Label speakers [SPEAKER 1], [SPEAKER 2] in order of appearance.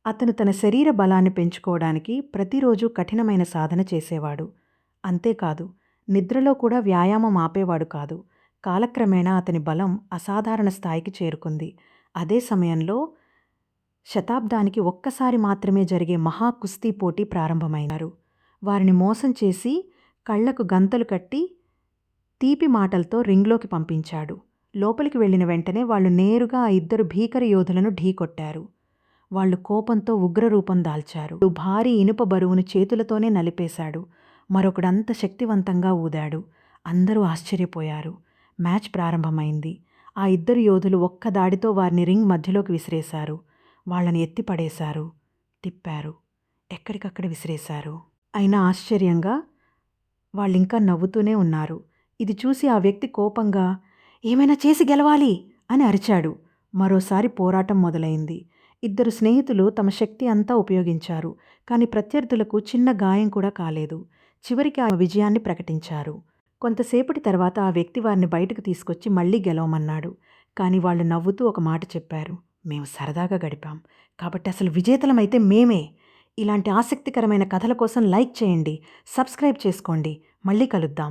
[SPEAKER 1] అతను తన శరీర బలాన్ని పెంచుకోవడానికి ప్రతిరోజు కఠినమైన సాధన చేసేవాడు. అంతేకాదు, నిద్రలో కూడా వ్యాయామం ఆపేవాడు కాదు. కాలక్రమేణా అతని బలం అసాధారణ స్థాయికి చేరుకుంది. అదే సమయంలో శతాబ్దానికి ఒక్కసారి మాత్రమే జరిగే మహా కుస్తీ పోటీ ప్రారంభమైనారు. వారిని మోసం చేసి కళ్లకు గంతలు కట్టి తీపి మాటలతో రింగ్లోకి పంపించాడు. లోపలికి వెళ్ళిన వెంటనే వాళ్ళు నేరుగా ఆ ఇద్దరు భీకర యోధులను ఢీకొట్టారు. వాళ్ళు కోపంతో ఉగ్రరూపం దాల్చారు. భారీ ఇనుప బరువును చేతులతోనే నలిపేశాడు. మరొకడంత శక్తివంతంగా ఊదాడు. అందరూ ఆశ్చర్యపోయారు. మ్యాచ్ ప్రారంభమైంది. ఆ ఇద్దరు యోధులు ఒక్క దాడితో వారిని రింగ్ మధ్యలోకి విసిరేశారు. వాళ్ళని ఎత్తిపడేశారు, తిప్పారు, ఎక్కడికక్కడ విసిరేశారు. అయినా ఆశ్చర్యంగా వాళ్ళింకా నవ్వుతూనే ఉన్నారు. ఇది చూసి ఆ వ్యక్తి కోపంగా, ఏమైనా చేసి గెలవాలి అని అరిచాడు. మరోసారి పోరాటం మొదలైంది. ఇద్దరు స్నేహితులు తమ శక్తి అంతా ఉపయోగించారు. కానీ ప్రత్యర్థులకు చిన్న గాయం కూడా కాలేదు. చివరికి ఆ విజయాన్ని ప్రకటించారు. కొంతసేపటి తర్వాత ఆ వ్యక్తి వారిని బయటకు తీసుకొచ్చి మళ్ళీ గెలవమన్నాడు. కానీ వాళ్ళు నవ్వుతూ ఒక మాట చెప్పారు. మేము సరదాగా గడిపాం, కాబట్టి అసలు విజేతలమైతే మేమే. ఇలాంటి ఆసక్తికరమైన కథల కోసం లైక్ చేయండి, సబ్స్క్రైబ్ చేసుకోండి. మళ్ళీ కలుద్దాం.